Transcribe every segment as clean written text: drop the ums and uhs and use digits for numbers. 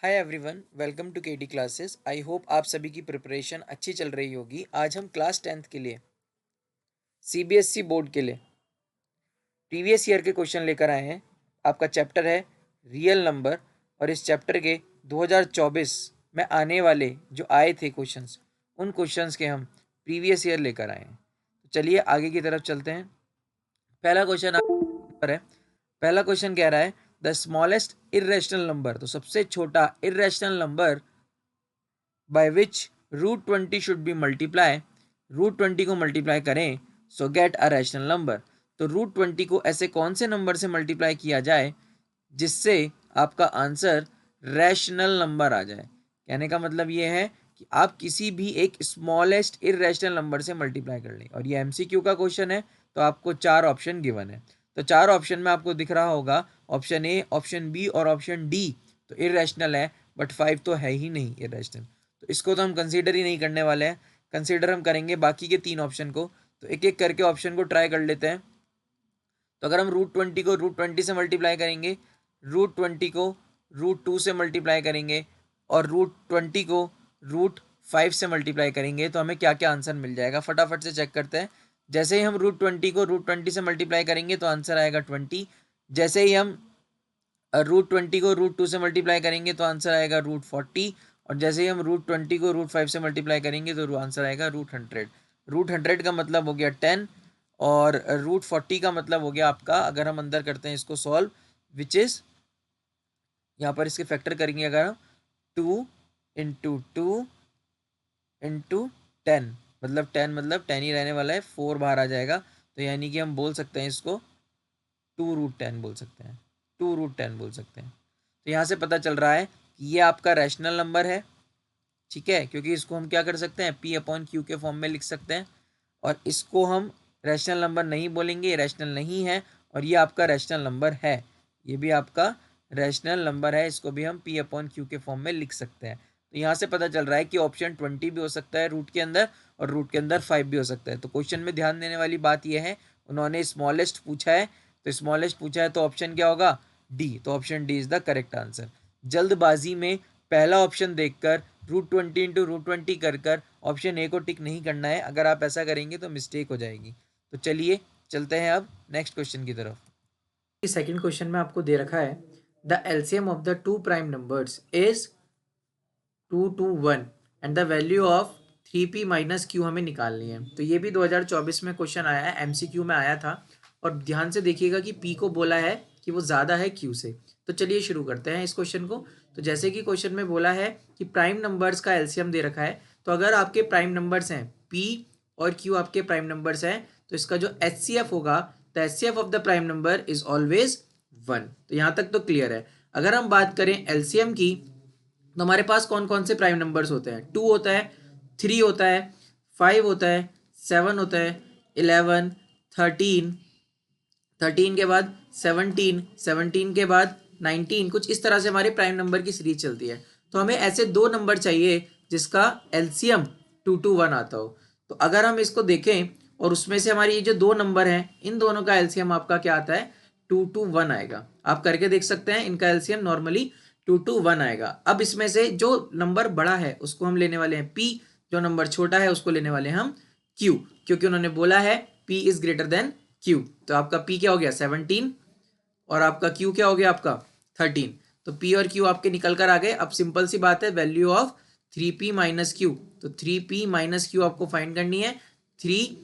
Hi everyone, welcome to KD classes. I hope आप सभी की प्रिपरेशन अच्छी चल रही होगी। आज हम क्लास 10th के लिए सीबीएसई बोर्ड के लिए प्रीवियस ईयर के क्वेश्चन लेकर आए हैं। आपका चैप्टर है रियल नंबर और इस चैप्टर के 2024 में आने वाले जो आए थे क्वेश्चंस, उन क्वेश्चंस के हम प्रीवियस ईयर लेकर आए हैं। तो चलिए आगे की तरफ चलते हैं। पहला क्वेश्चन पर है। पहला क्वेश्चन कह रहा है द स्मॉलेस्ट इर्रेशनल नंबर, तो सबसे छोटा irrational number by which root 20 should be multiply, root 20 को मल्टीप्लाई करें so get a rational number. तो रूट 20 को ऐसे कौन से नंबर से मल्टीप्लाई किया जाए जिससे आपका आंसर रैशनल नंबर आ जाए। कहने का मतलब ये है कि आप किसी भी एक स्मॉलेस्ट इर्रेशनल नंबर से मल्टीप्लाई कर लें। और ये एमसीक्यू का क्वेश्चन है, तो आपको 4 ऑप्शन गिवन है। तो 4 ऑप्शन में आपको दिख रहा होगा ऑप्शन ए, ऑप्शन बी और ऑप्शन डी तो इर्रेशनल है, बट 5 तो है ही नहीं इर्रेशनल। तो इसको तो हम कंसीडर ही नहीं करने वाले हैं। कंसीडर हम करेंगे बाकी के 3 ऑप्शन को। तो एक एक करके ऑप्शन को ट्राई कर लेते हैं। तो अगर हम रूट 20 को रूट 20 से मल्टीप्लाई करेंगे, रूट 20 को रूट 2 से मल्टीप्लाई करेंगे और रूट 20 को रूट 5 से मल्टीप्लाई करेंगे, तो हमें क्या क्या आंसर मिल जाएगा फटाफट से चेक करते हैं। जैसे ही हम रूट 20 को रूट 20 से मल्टीप्लाई करेंगे तो आंसर आएगा 20। जैसे ही हम रूट 20 को रूट 2 से मल्टीप्लाई करेंगे तो आंसर आएगा रूट 40। और जैसे ही हम रूट 20 को रूट 5 से मल्टीप्लाई करेंगे तो आंसर आएगा रूट 100। रूट 100 का मतलब हो गया 10 और रूट 40 का मतलब हो गया आपका, अगर हम अंदर करते हैं इसको सॉल्व, विच इज यहाँ पर इसके फैक्टर करेंगे अगर हम 2 इंटू 2 इंटू 10, मतलब 10 मतलब 10 ही रहने वाला है, 4 बाहर आ जाएगा। तो यानी कि हम बोल सकते हैं इसको 2√10 बोल सकते हैं, 2√10 बोल सकते हैं। तो यहाँ से पता चल रहा है कि ये आपका रैशनल नंबर है, ठीक है, क्योंकि इसको हम क्या कर सकते हैं पी अपॉन क्यू के फॉर्म में लिख सकते हैं। और इसको हम रैशनल नंबर नहीं बोलेंगे, ये रैशनल नहीं है और ये आपका रैशनल नंबर है, ये भी आपका रैशनल नंबर है, इसको भी हम पी अपॉन क्यू के फॉर्म में लिख सकते हैं। तो यहाँ से पता चल रहा है कि ऑप्शन 20 भी हो सकता है रूट के अंदर और रूट के अंदर 5 भी हो सकता है। तो क्वेश्चन में ध्यान देने वाली बात यह है, उन्होंने स्मॉलेस्ट पूछा है, तो स्मॉलेस्ट पूछा है तो ऑप्शन क्या होगा, डी। तो option D is the correct answer. जल्दबाजी में पहला ऑप्शन देखकर रूट 20 इंटू रूट 20 कर ऑप्शन ए को टिक नहीं करना है। अगर आप ऐसा करेंगे तो मिस्टेक हो जाएगी। तो चलिए चलते हैं अब नेक्स्ट क्वेश्चन की तरफ। सेकंड क्वेश्चन में आपको दे रखा है the LCM of the to prime numbers is 221 and the value of 3p minus Q हमें निकालनी है। तो ये भी 2024 में क्वेश्चन आया है, एमसीक्यू में आया था। और ध्यान से देखिएगा कि p को बोला है कि वो ज़्यादा है q से। तो चलिए शुरू करते हैं इस क्वेश्चन को। तो जैसे कि क्वेश्चन में बोला है कि प्राइम नंबर्स का एलसीएम दे रखा है, तो अगर आपके प्राइम नंबर्स हैं p और q आपके प्राइम नंबर्स हैं, तो इसका जो एचसीएफ होगा, the HCF of the prime number is always 1। तो यहाँ तक तो क्लियर है। अगर हम बात करें एलसीएम की, तो हमारे पास कौन कौन से प्राइम नंबर्स होते हैं, 2 होता है, 3 होता है, 5 होता है, 7 होता है, 11, 13, 13 के बाद 17, 17 के बाद 19, कुछ इस तरह से हमारे प्राइम नंबर की सीरीज चलती है। तो हमें ऐसे 2 नंबर चाहिए जिसका एलसीएम 221 आता हो। तो अगर हम इसको देखें और उसमें से हमारी ये जो 2 नंबर हैं, इन दोनों का एलसीएम आपका क्या आता है, 221 आएगा। आप करके देख सकते हैं, इनका एलसीएम नॉर्मली 221 आएगा। अब इसमें से जो नंबर बड़ा है उसको हम लेने वाले हैं p, जो नंबर छोटा है उसको लेने वाले हैं हम q, क्योंकि उन्होंने बोला है p is greater than q। तो आपका p क्या हो गया 17 और आपका q क्या हो गया आपका 13। तो p और q आपके निकल कर आ गए। अब सिंपल सी बात है, value of 3p minus Q, तो 3p माइनस क्यू आपको फाइंड करनी है। 3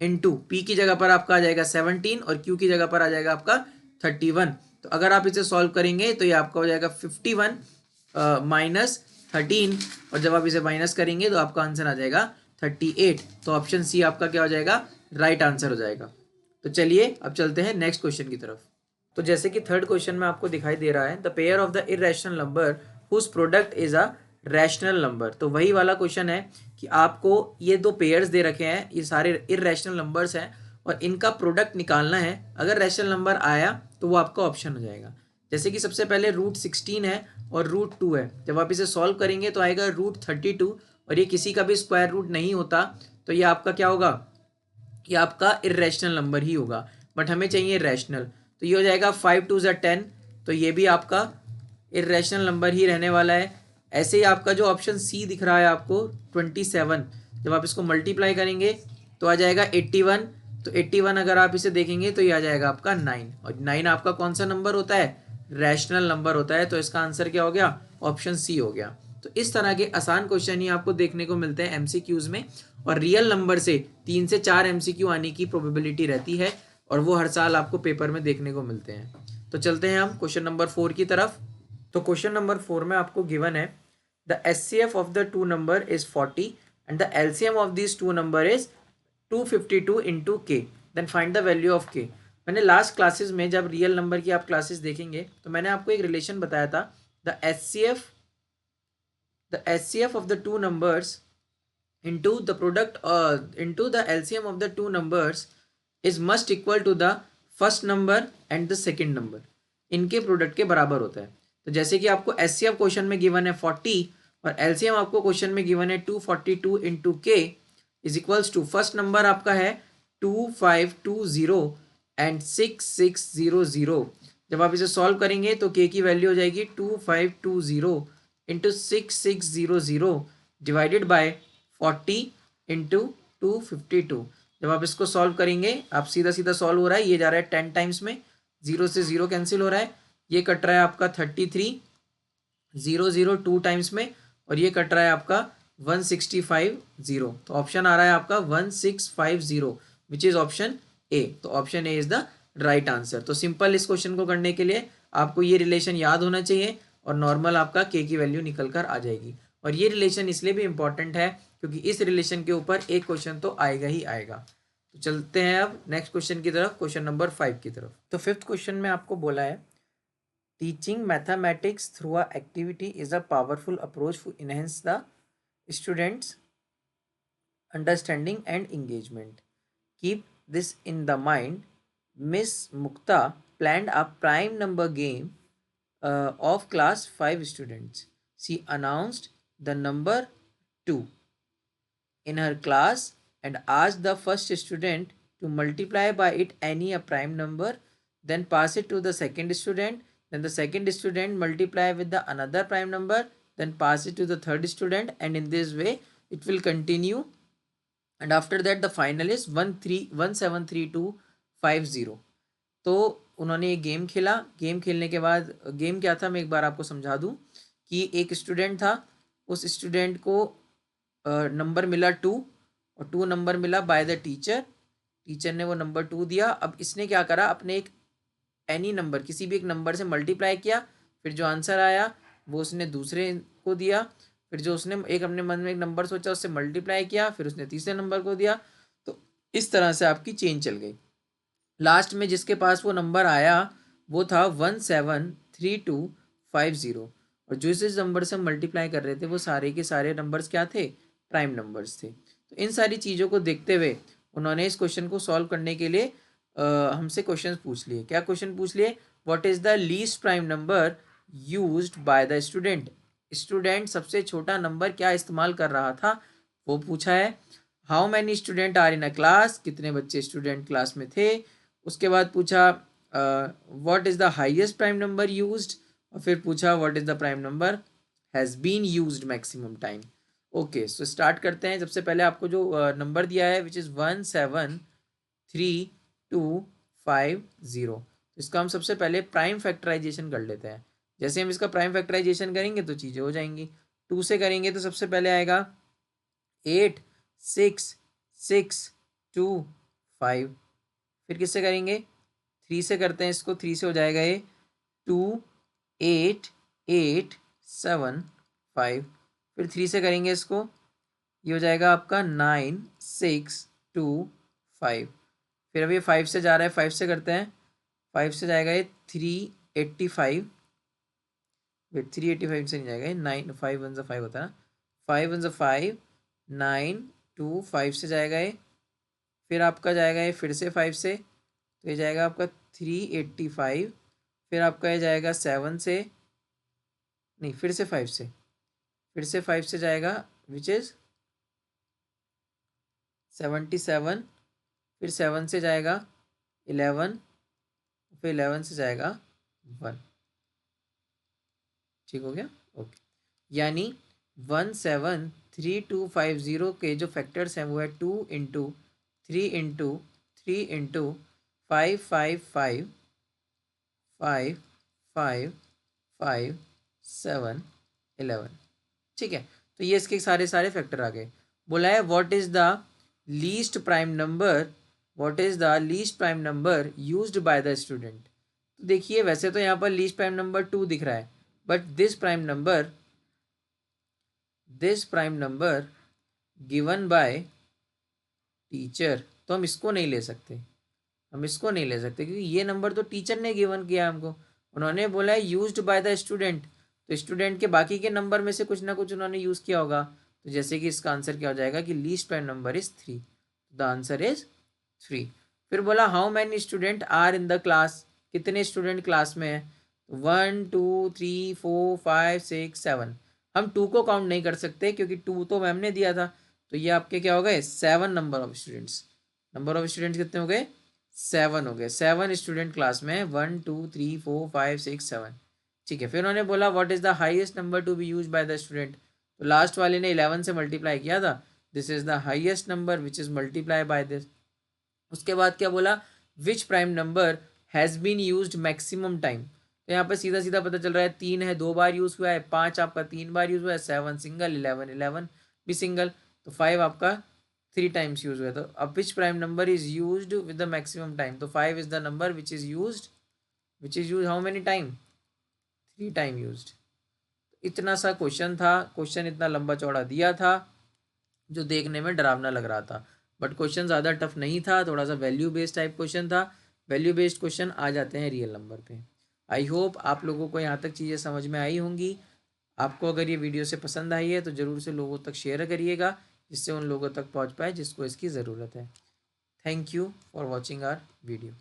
इंटू पी की जगह पर आपका आ जाएगा 17 और q की जगह पर आ जाएगा आपका 31। तो अगर आप इसे सॉल्व करेंगे तो ये आपका हो जाएगा 51 माइनस 13, और जब आप इसे माइनस करेंगे तो आपका आंसर आ जाएगा 38। तो ऑप्शन सी आपका क्या हो जाएगा, राइट आंसर हो जाएगा। तो चलिए अब चलते हैं नेक्स्ट क्वेश्चन की तरफ। तो जैसे कि थर्ड क्वेश्चन में आपको दिखाई दे रहा है the pair of the irrational number whose product is a rational number. तो वही वाला क्वेश्चन है कि आपको ये 2 पेयर्स दे रखे हैं, ये सारे इरेशनल नंबर्स हैं और इनका प्रोडक्ट निकालना है। अगर रैशनल नंबर आया तो वो आपका ऑप्शन हो जाएगा। जैसे कि सबसे पहले रूट 16 है और रूट 2 है, जब आप इसे सॉल्व करेंगे तो आएगा रूट 32, और ये किसी का भी स्क्वायर रूट नहीं होता, तो ये आपका क्या होगा, ये आपका इरेशनल नंबर ही होगा, बट हमें चाहिए रैशनल। तो ये हो जाएगा 5 2 10, तो ये भी आपका इरेशनल नंबर ही रहने वाला है। ऐसे ही आपका जो ऑप्शन सी दिख रहा है आपको 27, जब आप इसको मल्टीप्लाई करेंगे तो आ जाएगा 81। तो 81 अगर आप इसे देखेंगे तो ये आ जाएगा आपका 9, और 9 आपका कौन सा नंबर होता है, रैशनल नंबर होता है। तो इसका आंसर क्या हो गया, ऑप्शन सी हो गया। तो इस तरह के आसान क्वेश्चन ही आपको देखने को मिलते हैं एमसीक्यूज में, और रियल नंबर से 3 से 4 एमसीक्यू आने की प्रोबेबिलिटी रहती है, और वो हर साल आपको पेपर में देखने को मिलते हैं। तो चलते हैं हम क्वेश्चन नंबर 4 की तरफ। तो क्वेश्चन नंबर 4 में आपको गिवन है the HCF of the two number is 40 and the LCM of this two number is 252 into K, then find the value of K. मैंने लास्ट क्लासेस में जब रियल नंबर की आप क्लासेस देखेंगे तो मैंने आपको एक रिलेशन बताया था, the HCF of the two numbers into the product into the LCM of the two numbers is must equal to the first number and the second number, इनके प्रोडक्ट के बराबर होता है। तो जैसे कि आपको एचसीएफ क्वेश्चन में गिवन है 40 और एलसीएम आपको क्वेश्चन में गिवन है 242 into k is equals to, first number आपका है 2520 एंड 6600। जब आप इसे सॉल्व करेंगे तो के की वैल्यू हो जाएगी 2520 इंटू 6600 डिवाइडेड बाय 40 इंटू 252। जब आप इसको सॉल्व करेंगे, आप सीधा सीधा सॉल्व हो रहा है, ये जा रहा है 10 टाइम्स में, 0 से 0 कैंसिल हो रहा है, ये कट रहा है आपका 33 2 टाइम्स में, और ये कट रहा है आपका 1650। तो ऑप्शन आ रहा है आपका 1650 विच इज ऑप्शन ए। तो option A is the right answer. तो सिंपल इस क्वेश्चन को करने के लिए आपको ये रिलेशन याद होना चाहिए, और नॉर्मल आपका के की वैल्यू निकल कर आ जाएगी। और ये रिलेशन इसलिए भी इंपॉर्टेंट है क्योंकि इस रिलेशन के ऊपर एक क्वेश्चन तो आएगा ही आएगा। तो चलते हैं अब नेक्स्ट क्वेश्चन की तरफ, क्वेश्चन नंबर 5 की तरफ। तो फिफ्थ क्वेश्चन में आपको बोला है teaching mathematics through a activity is a powerful approach to enhance the students understanding and engagement. Keep this in the mind, miss Mukta planned a prime number game of class 5 students. She announced the number 2 in her class and asked the first student to multiply by it any a prime number, then pass it to the second student, then the second student multiply with the another prime number, then pass it to the third student, and in this way it will continue, and after that the final is 173250। तो उन्होंने एक game खेला। Game खेलने के बाद, game क्या था मैं एक बार आपको समझा दूं, कि एक स्टूडेंट था, उस स्टूडेंट को नंबर मिला 2, और 2 नंबर मिला बाय द टीचर। टीचर ने वो नंबर 2 दिया। अब इसने क्या करा, अपने एक एनी नंबर, किसी भी एक नंबर से मल्टीप्लाई किया, फिर जो आंसर आया वो उसने दूसरे को दिया, फिर जो उसने एक अपने मन में एक नंबर सोचा उससे मल्टीप्लाई किया, फिर उसने तीसरे नंबर को दिया। तो इस तरह से आपकी चेन चल गई। लास्ट में जिसके पास वो नंबर आया वो था 173250, और जो इस नंबर से मल्टीप्लाई कर रहे थे वो सारे के सारे नंबर्स क्या थे, प्राइम नंबर्स थे। तो इन सारी चीज़ों को देखते हुए उन्होंने इस क्वेश्चन को सॉल्व करने के लिए हमसे क्वेश्चन पूछ लिए। क्या क्वेश्चन पूछ लिए, what is the least prime number used by the student. Student सबसे छोटा नंबर क्या इस्तेमाल कर रहा था वो पूछा है। How many student are in a class, कितने बच्चे स्टूडेंट क्लास में थे। उसके बाद पूछा what is the highest prime number used, और फिर पूछा what is the prime number has been used maximum time. Okay, so start करते हैं। सबसे पहले आपको जो नंबर दिया है विच इज़ 1733250, इसका हम सबसे पहले प्राइम फैक्टराइजेशन कर लेते हैं। जैसे हम इसका प्राइम फैक्टराइजेशन करेंगे तो चीज़ें हो जाएंगी। 2 से करेंगे तो सबसे पहले आएगा 8662 फिर किससे करेंगे, 3 से करते हैं इसको, 3 से हो जाएगा ये 28875। फिर 3 से करेंगे इसको, ये हो जाएगा आपका 9625। फिर अब ये 5 से जा रहा है, 5 से करते हैं, 5 से जाएगा ये 385। फिर 385 से नहीं जाएगा ये 9, 5 1 से 5 होता है ना, 5 1 से 5, 925 से जाएगा ये। फिर आपका जाएगा ये फिर से 5 से, तो ये जाएगा आपका 385। फिर आपका ये जाएगा 7 से, नहीं फिर से 5 से, फिर से 5 से जाएगा विच इज़ 77। फिर 7 से जाएगा 11, फिर 11 से जाएगा 1। ठीक हो गया, ओके। यानी 173250 के जो फैक्टर्स हैं वो है 2 × 3 × 3 × 555555711। ठीक है, तो ये इसके सारे सारे फैक्टर आ गए। बोला है what is the least prime number, what is the least prime number used by the student. तो देखिए वैसे तो यहाँ पर लीस्ट प्राइम नंबर 2 दिख रहा है, but this prime number given by teacher, तो हम इसको नहीं ले सकते, क्योंकि ये नंबर तो टीचर ने गिवन किया हमको। उन्होंने बोला है यूज्ड बाय द स्टूडेंट, तो स्टूडेंट के बाकी के नंबर में से कुछ ना कुछ उन्होंने यूज़ किया होगा। तो जैसे कि इसका आंसर क्या हो जाएगा कि least prime number is 3, the answer is 3। फिर बोला how many student are in the class, कितने स्टूडेंट क्लास में है। 1 2 3 4 5 6 7, हम 2 को काउंट नहीं कर सकते क्योंकि 2 तो मैम ने दिया था। तो ये आपके क्या हो गए 7 number of students. Number of students कितने हो गए 7 हो गए। 7 स्टूडेंट क्लास में 1 2 3 4 5 6 7। ठीक है, फिर उन्होंने बोला what is the highest number to be use by the student. तो लास्ट वाले ने 11 से मल्टीप्लाई किया था, this is the highest number which is multiply by this. उसके बाद क्या बोला which prime number has been used maximum time. तो यहाँ पर सीधा सीधा पता चल रहा है 3 है 2 बार यूज़ हुआ है, 5 आपका 3 बार यूज़ हुआ है, 7 सिंगल, 11 भी सिंगल, तो 5 आपका 3 टाइम्स यूज हुआ है। तो अब which prime number is used with the maximum time, तो 5 is the number which is used how many time, 3 time used. इतना सा क्वेश्चन था, क्वेश्चन इतना लंबा चौड़ा दिया था जो देखने में डरावना लग रहा था, बट क्वेश्चन ज़्यादा टफ नहीं था, थोड़ा सा वैल्यू बेस्ड टाइप क्वेश्चन था। वैल्यू बेस्ड क्वेश्चन आ जाते हैं रियल नंबर पे। आई होप आप लोगों को यहाँ तक चीज़ें समझ में आई होंगी। आपको अगर ये वीडियो से पसंद आई है तो ज़रूर से लोगों तक शेयर करिएगा, जिससे उन लोगों तक पहुँच पाए जिसको इसकी ज़रूरत है। Thank you for watching our video.